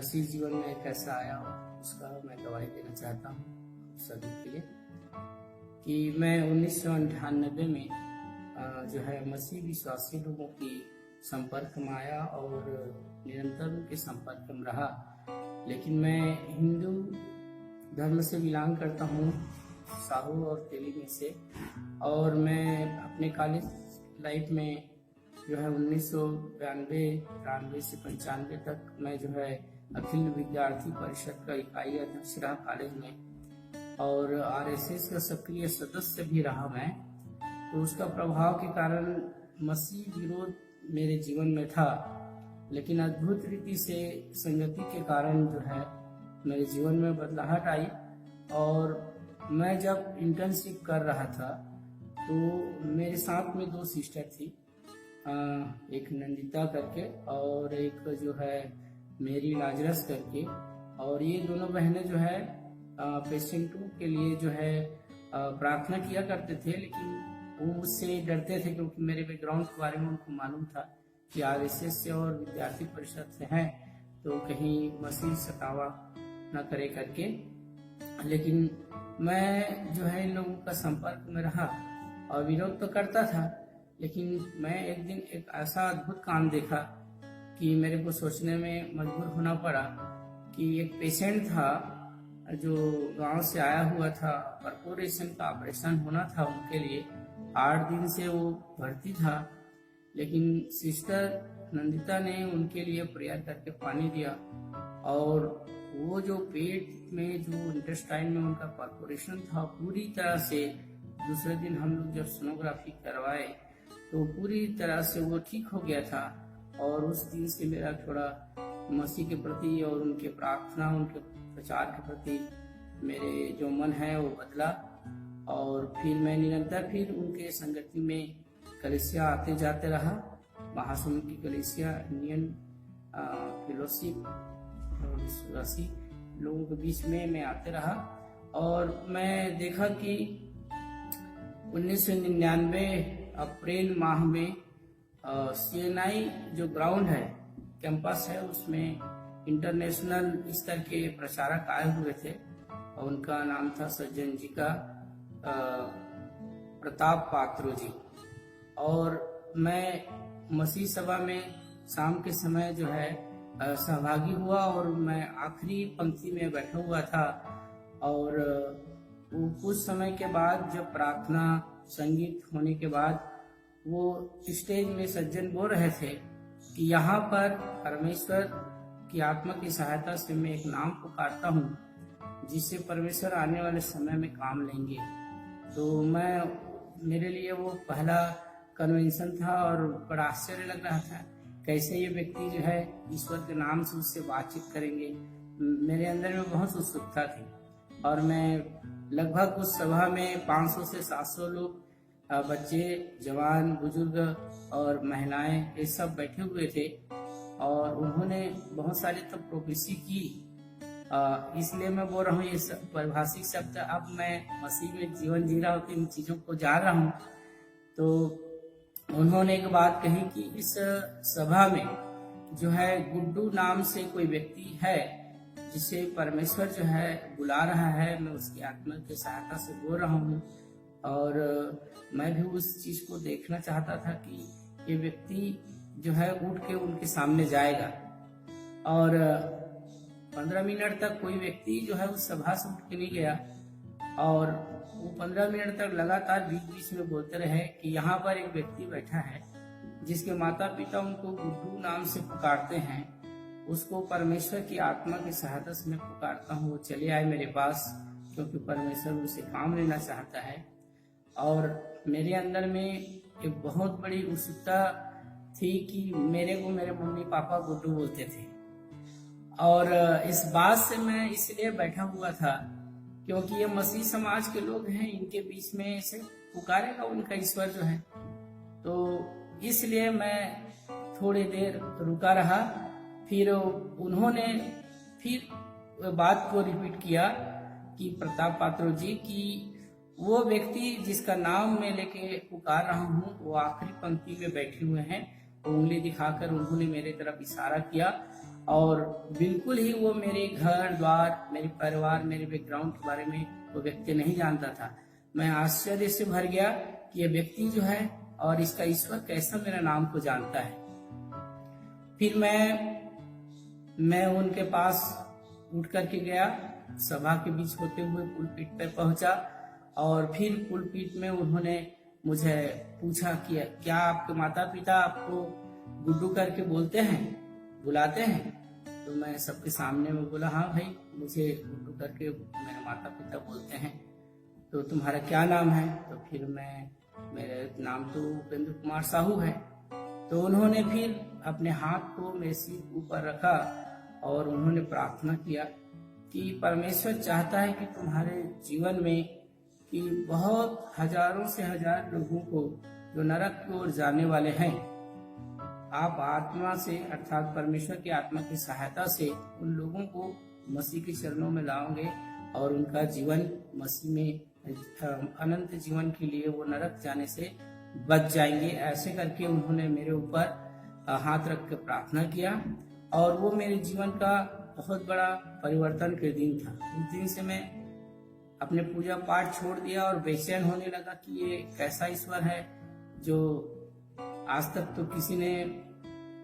मसीह जीवन में कैसा आया उसका मैं गवाही देना चाहता हूँ सभी के लिए कि मैं 1998 में जो है मसीह विश्वासी लोगों की संपर्क में आया और निरंतर उनके संपर्क में रहा। लेकिन मैं हिंदू धर्म से बिलोंग करता हूँ, साहू और तेली में से। और मैं अपने कॉलेज लाइफ में जो है 1992 से 95 तक मैं जो है अखिल विद्यार्थी परिषद का इकाई अध्यक्ष रहा कॉलेज में, और आरएसएस का सक्रिय सदस्य भी रहा मैं। तो उसका प्रभाव के कारण मसीह विरोध मेरे जीवन में था, लेकिन अद्भुत रीति से संगति के कारण जो है मेरे जीवन में बदलाहट आई। और मैं जब इंटर्नशिप कर रहा था तो मेरे साथ में दो सिस्टर थी, एक नंदिता करके और एक जो है मेरी लाजरस करके। और ये दोनों बहनें जो है पेशेंटों के लिए जो है प्रार्थना किया करते थे, लेकिन वो मुझसे डरते थे क्योंकि मेरे बैकग्राउंड के बारे में उनको मालूम था कि आरएसएस से और विद्यार्थी परिषद से हैं, तो कहीं मसीह सतावा न करे करके। लेकिन मैं जो है इन लोगों का संपर्क में रहा और विरोध तो करता था, लेकिन मैं एक दिन एक ऐसा अद्भुत काम देखा कि मेरे को सोचने में मजबूर होना पड़ा कि एक पेशेंट था जो गांव से आया हुआ था, परफोरेशन का ऑपरेशन होना था उनके लिए। 8 दिन से वो भर्ती था, लेकिन सिस्टर नंदिता ने उनके लिए प्रेयर करके पानी दिया, और वो जो पेट में जो इंटेस्टाइन में उनका परफोरेशन था पूरी तरह से, दूसरे दिन हम लोग जब सोनोग्राफी करवाए तो पूरी तरह से वो ठीक हो गया था। और उस दिन से मेरा थोड़ा मसीह के प्रति और उनके प्रार्थना, उनके प्रचार के प्रति मेरे जो मन है वो बदला। और फिर मैं निरंतर फिर उनके संगति में कलीसिया आते जाते रहा। महासमुंद की कलीसिया, इंडियन फेलोशिप और विश्वासी लोगों के बीच में मैं आते रहा। और मैं देखा कि 1999 अप्रैल माह में CNI जो ग्राउंड है, कैंपस है, उसमें इंटरनेशनल स्तर के प्रचारक आए हुए थे और उनका नाम था सज्जन जी का प्रताप पात्रो जी। और मैं मसीह सभा में शाम के समय जो है सहभागी हुआ, और मैं आखिरी पंक्ति में बैठा हुआ था। और कुछ समय के बाद जब प्रार्थना संगीत होने के बाद वो स्टेज में सज्जन बोल रहे थे कि यहाँ पर परमेश्वर की आत्मा की सहायता से मैं एक नाम पुकारता हूँ जिससे परमेश्वर आने वाले समय में काम लेंगे। तो मेरे लिए वो पहला कन्वेंशन था और बड़ा आश्चर्य लग रहा था कैसे ये व्यक्ति जो है ईश्वर के नाम से उससे बातचीत करेंगे। मेरे अंदर में बहुत उत्सुकता थी, और मैं लगभग उस सभा में 500 से 700 लोग, बच्चे, जवान, बुजुर्ग और महिलाएं, ये सब बैठे हुए थे। और उन्होंने बहुत सारे तो प्रोफेसी की, इसलिए मैं बोल रहा हूँ ये सब परिभाषिक शब्द। अब मैं मसीह में जीवन जी रहा हूँ तो इन चीजों को जान रहा हूँ। तो उन्होंने एक बात कही कि इस सभा में जो है गुड्डू नाम से कोई व्यक्ति है जिसे परमेश्वर जो है बुला रहा है। मैं उसकी आत्मा की सहायता से बोल रहा हूँ, और मैं भी उस चीज को देखना चाहता था कि ये व्यक्ति जो है उठ के उनके सामने जाएगा। और 15 मिनट तक कोई व्यक्ति जो है उस सभा से उठ के नहीं गया, और वो 15 मिनट तक लगातार बीच बीच में बोलते रहे कि यहाँ पर एक व्यक्ति बैठा है जिसके माता पिता उनको गुड्डू नाम से पुकारते हैं, उसको परमेश्वर की आत्मा की सहायता से मैं पुकारता हूँ, वो चले आए मेरे पास, क्योंकि परमेश्वर उनसे काम लेना चाहता है। और मेरे अंदर में एक बहुत बड़ी उत्सुकता थी कि मेरे को मेरे मम्मी पापा गुड्डू बोलते थे। और इस बात से मैं इसलिए बैठा हुआ था क्योंकि ये मसीह समाज के लोग हैं, इनके बीच में से पुकारेगा उनका ईश्वर जो है। तो इसलिए मैं थोड़ी देर रुका रहा। फिर उन्होंने फिर बात को रिपीट किया कि प्रताप पात्रो जी की वो व्यक्ति जिसका नाम मैं लेके पुकार रहा हूँ वो आखिरी पंक्ति में बैठे हुए हैं। उंगली दिखाकर उन्होंने मेरे तरफ इशारा किया, और बिल्कुल ही वो मेरे घर द्वार, मेरे परिवार, मेरे बैकग्राउंड के बारे में वो व्यक्ति नहीं जानता था। मैं आश्चर्य से भर गया कि ये व्यक्ति जो है और इसका ईश्वर कैसा मेरा नाम को जानता है। फिर मैं उनके पास उठ करके गया, सभा के बीच होते हुए पुलपीठ पर पहुंचा और फिर पुलपीठ में उन्होंने मुझे पूछा कि क्या आपके माता पिता आपको गुड्डू करके बोलते हैं, बुलाते हैं? तो मैं सबके सामने में बोला, हाँ भाई, मुझे गुड्डू करके मेरे माता पिता बोलते हैं। तो तुम्हारा क्या नाम है? तो फिर मेरे नाम तो उपेंद्र कुमार साहू है। तो उन्होंने फिर अपने हाथ को मेरे सिर ऊपर रखा और उन्होंने प्रार्थना किया कि परमेश्वर चाहता है कि तुम्हारे जीवन में कि बहुत हजारों से हजार लोगों को जो नरक की ओर जाने वाले हैं, आप आत्मा से अर्थात परमेश्वर की आत्मा की सहायता से उन लोगों को मसीह के चरणों में लाओगे और उनका जीवन मसीह में अनंत जीवन के लिए वो नरक जाने से बच जाएंगे। ऐसे करके उन्होंने मेरे ऊपर हाथ रख के प्रार्थना किया और वो मेरे जीवन का बहुत बड़ा परिवर्तन के दिन था। उस दिन से मैं अपने पूजा पाठ छोड़ दिया और बेचैन होने लगा कि ये कैसा ईश्वर है जो आज तक तो किसी ने,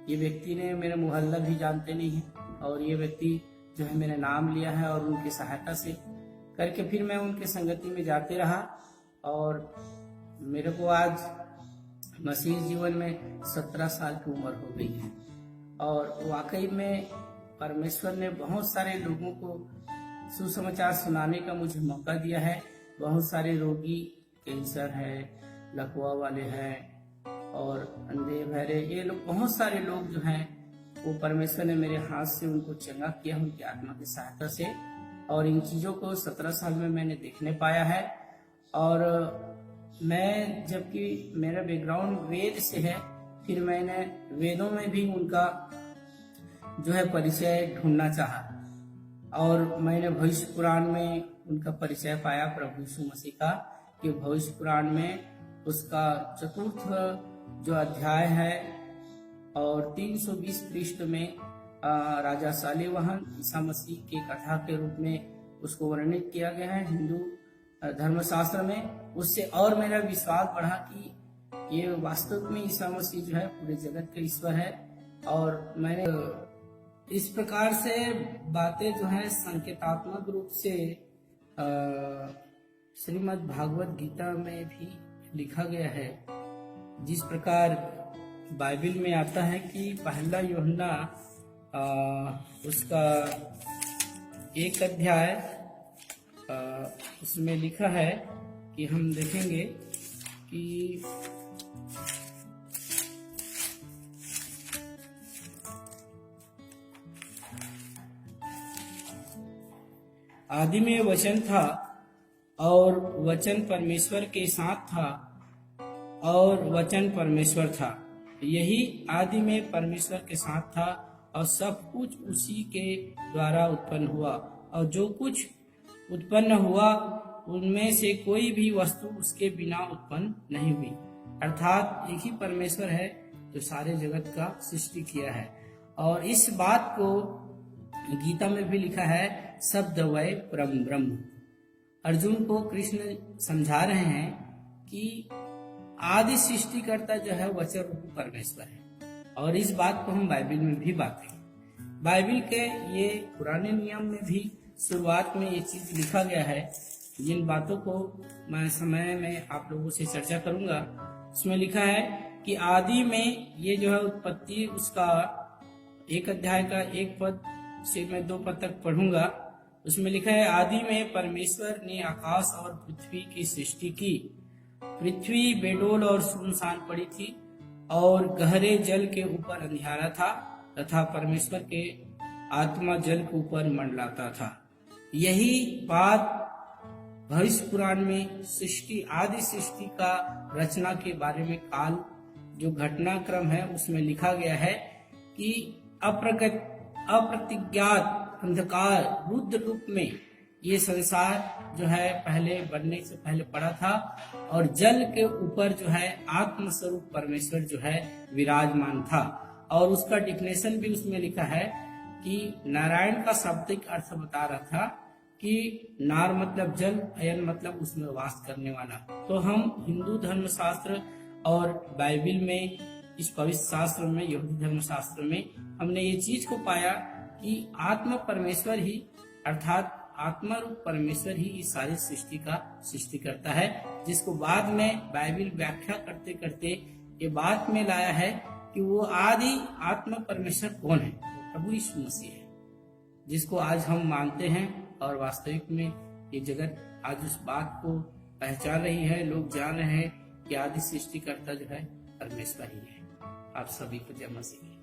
ये व्यक्ति ने मेरा मोहल्ला भी जानते नहीं है और ये व्यक्ति जो है मेरा नाम लिया है और उनकी सहायता से करके फिर मैं उनके संगति में जाते रहा और मेरे को आज मसीह जीवन में 17 साल की उम्र हो गई है और वाकई में परमेश्वर ने बहुत सारे लोगों को सुसमाचार सुनाने का मुझे मौका दिया है। बहुत सारे रोगी, कैंसर है, लकवा वाले हैं और अंधे बहरे, ये लोग बहुत सारे लोग जो हैं वो परमेश्वर ने मेरे हाथ से उनको चंगा किया उनकी आत्मा की सहायता से। और इन चीजों को 17 साल में मैंने देखने पाया है। और मैं, जबकि मेरा बैकग्राउंड वेद से है, फिर मैंने वेदों में भी उनका जो है परिचय ढूंढना चाहा और मैंने भविष्य पुराण में उनका परिचय पाया प्रभु यीशु मसीह का, कि भविष्य पुराण में उसका 4 जो अध्याय है और 320 पृष्ठ में राजा सालीवाहन ईसा मसीह के कथा के रूप में उसको वर्णित किया गया है हिंदू धर्मशास्त्र में। उससे और मेरा विश्वास बढ़ा कि ये वास्तव में ईसा मसीह जो है पूरे जगत का ईश्वर है। और मैंने इस प्रकार से बातें जो है संकेतात्मक रूप से श्रीमद् भागवत गीता में भी लिखा गया है। जिस प्रकार बाइबल में आता है कि पहला यूहन्ना उसका 1 अध्याय उसमें लिखा है कि हम देखेंगे कि आदि में वचन था और वचन परमेश्वर के साथ था और वचन परमेश्वर था। यही आदि में परमेश्वर के साथ था और सब कुछ उसी के द्वारा उत्पन्न हुआ और जो कुछ उत्पन्न हुआ उनमें से कोई भी वस्तु उसके बिना उत्पन्न नहीं हुई। अर्थात एक ही परमेश्वर है जो सारे जगत का सृष्टि किया है। और इस बात को गीता में भी लिखा है, शब्द वै परम ब्रह्म। अर्जुन को कृष्ण समझा रहे हैं कि आदि सृष्टिकर्ता जो है वचन रूप परमेश्वर है। और इस बात को हम बाइबल में भी बातें, बाइबल के ये पुराने नियम में भी शुरुआत में ये चीज लिखा गया है। जिन बातों को मैं समय में आप लोगों से चर्चा करूंगा, उसमें लिखा है कि आदि में ये जो है उत्पत्ति, उसका 1 अध्याय का 1 पद से मैं 2 पद तक पढ़ूंगा। उसमें लिखा है, आदि में परमेश्वर ने आकाश और पृथ्वी की सृष्टि की। पृथ्वी बेडोल और सुनसान पड़ी थी और गहरे जल के ऊपर अंधियारा था तथा परमेश्वर के आत्मा जल के ऊपर मंडलाता था। यही बात भविष्य पुराण में सृष्टि, आदि सृष्टि का रचना के बारे में काल जो घटनाक्रम है उसमें लिखा गया है कि अप्रतिज्ञात अंधकार रुद्र रूप में ये संसार जो है पहले बनने से पहले पड़ा था और जल के ऊपर जो है आत्म स्वरूप परमेश्वर जो है विराजमान था। और उसका डिफिनेशन भी उसमें लिखा है कि नारायण का शाब्दिक अर्थ बता रहा था कि नार मतलब जल, अयन मतलब उसमें वास करने वाला। तो हम हिंदू धर्म शास्त्र और बाइबल में, इस पवित्र शास्त्र में, यहूदी धर्म शास्त्र में हमने ये चीज को पाया कि आत्मा परमेश्वर ही, अर्थात आत्मा रूप परमेश्वर ही इस सारी सृष्टि का सृष्टि करता है, जिसको बाद में बाइबल व्याख्या करते करते ये बात में लाया है कि वो आदि आत्मा परमेश्वर कौन है? प्रभु यीशु मसीह है, जिसको आज हम मानते हैं। और वास्तविक में ये जगत आज उस बात को पहचान रही है, लोग जान रहे हैं कि आदि सृष्टिकर्ता जो है परमेश्वर ही है। आप सभी को जय मसीह।